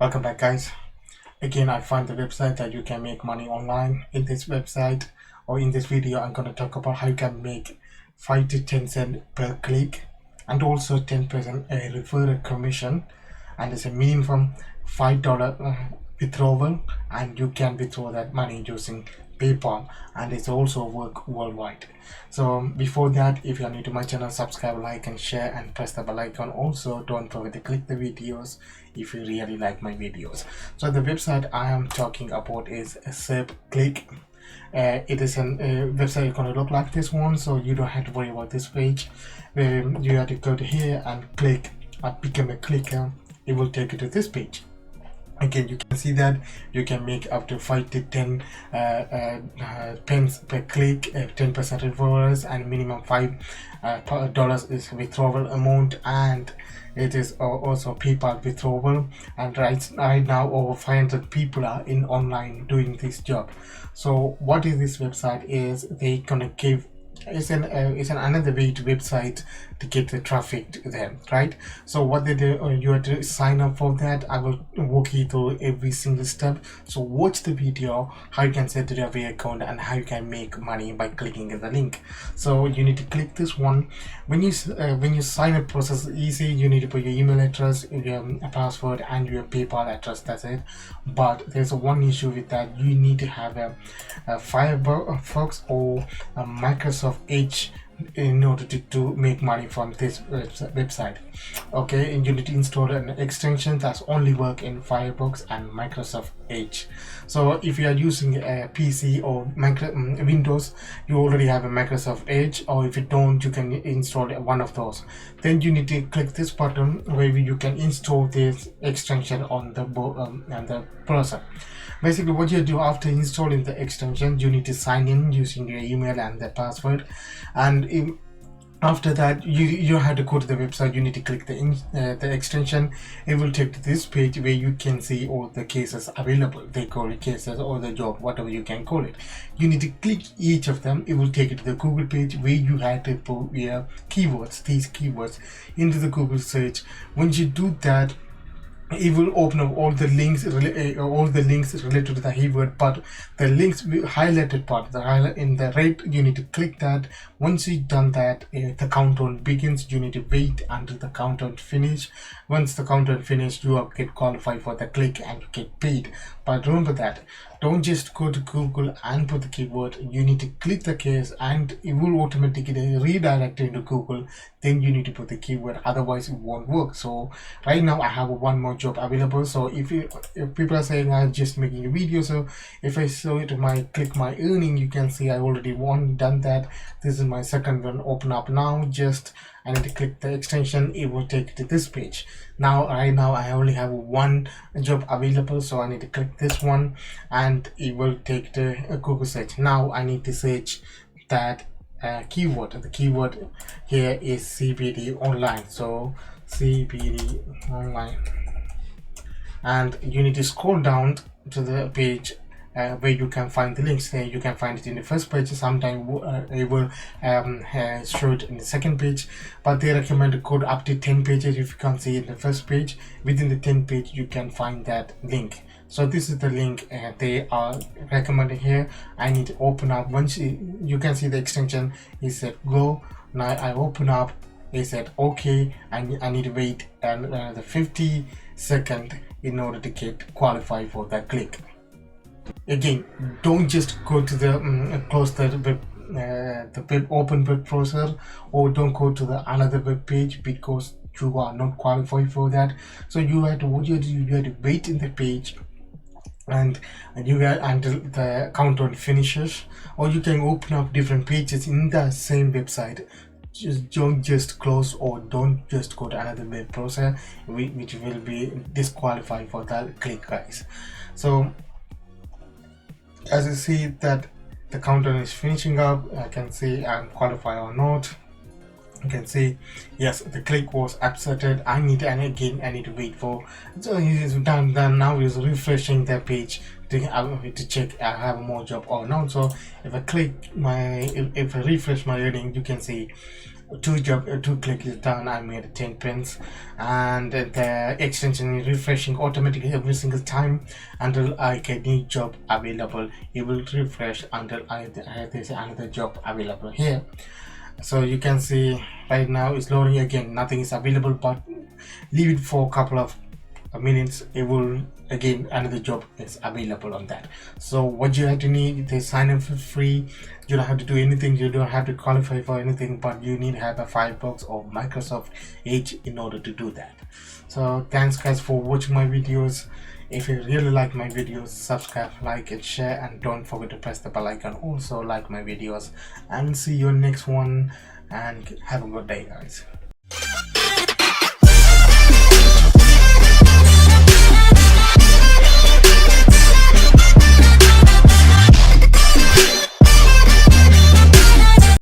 Welcome back, guys. Again, I find the website that you can make money online. In this website or in this video, I'm going to talk about how you can make 5 to 10 cents per click and also 10% referral commission, and it's a minimum $5 withdrawal, and you can withdraw that money using PayPal, and it's also work worldwide. So before that, if you are new to my channel, subscribe, like and share, and press the bell icon. Also don't forget to click the videos if you really like my videos. So the website I am talking about is Click. It is a website going to look like this one, so you don't have to worry about this page. You have to go to here and click become a clicker. It will take you to this page. Again, you can see that you can make up to 5 to 10 pence per click, 10% referrals, and minimum $5 is withdrawal amount, and it is also PayPal withdrawal. And right now over 500 people are in online doing this job. So what is this website is they gonna give it's another way to website to get the traffic to them, right? So what they do, you have to sign up for that. I will walk you through every single step. So watch the video how you can set up your account and how you can make money by clicking the link. So you need to click this one. When you sign up process is easy. You need to put your email address, your password, and your PayPal address. That's it. But there's one issue with that. You need to have a Firefox or a Microsoft Edge in order to make money from this website. Okay, and you need to install an extension that's only work in Firefox and Microsoft Edge. So if you are using a PC or Windows, you already have a Microsoft Edge, or if you don't, you can install one of those. Then you need to click this button where you can install this extension on the browser. Basically, what you do after installing the extension, you need to sign in using your email and the password, and after that you have to go to the website. You need to click the extension. It will take to this page where you can see all the cases available. They call it cases or the job, whatever you can call it. You need to click each of them. It will take you to the Google page where you have to put your keywords, these keywords, into the Google search. Once you do that, it will open up all the links related to the keyword, but the links highlighted part, the highlight in the red, you need to click that. Once you've done that, the countdown begins. You need to wait until the countdown finish. Once the countdown finished, you get qualified for the click and you get paid. But remember that don't just go to Google and put the keyword. You need to click the case and it will automatically redirect into Google. Then you need to put the keyword, otherwise it won't work. So right now I have one more job available. So if people are saying I'm just making a video, so if I show it click my earning, you can see I already done that. This is my second one. Open up now. Just I need to click the extension. It will take to this page. Right now I only have one job available, so I need to click this one and it will take to a Google search. Now I need to search that keyword. The keyword here is CBD online. So CBD online, and you need to scroll down to the page where you can find the links. There you can find it in the first page. Sometimes it will show it in the second page, but they recommend to go up to 10 pages. If you can't see it in the first page, within the 10 page you can find that link. So this is the link they are recommending here. I need to open up. Once you can see the extension is set go. Now I open up. It said okay, and I need to wait the 50 seconds in order to get qualified for that click. Again, don't just go to the close the web open web browser, or don't go to the another web page because you are not qualified for that. So you have to wait in the page and you get until the countdown finishes, or you can open up different pages in the same website. Just don't just close, or don't just go to another web browser, which will be disqualified for that click, guys. So as you see that the countdown is finishing up, I can see I'm qualified or not. You can see yes, the click was accepted. I need to wait for, so it's done. Now it's refreshing the page to check I have more job or not. So if I click if I refresh my earning, you can see two click is done. I made 10 pence, and the extension is refreshing automatically every single time until I get new job available. It will refresh until there's another job available here. So you can see right now it's loading again, nothing is available, but leave it for a couple of minutes, it will again another job is available on that. So what you have to need, they sign up for free. You don't have to do anything, you don't have to qualify for anything, but you need to have a $5 or Microsoft Edge in order to do that. So thanks guys for watching my videos. If you really like my videos, subscribe, like and share, and don't forget to press the bell icon. Also like my videos, and see you next one, and have a good day guys.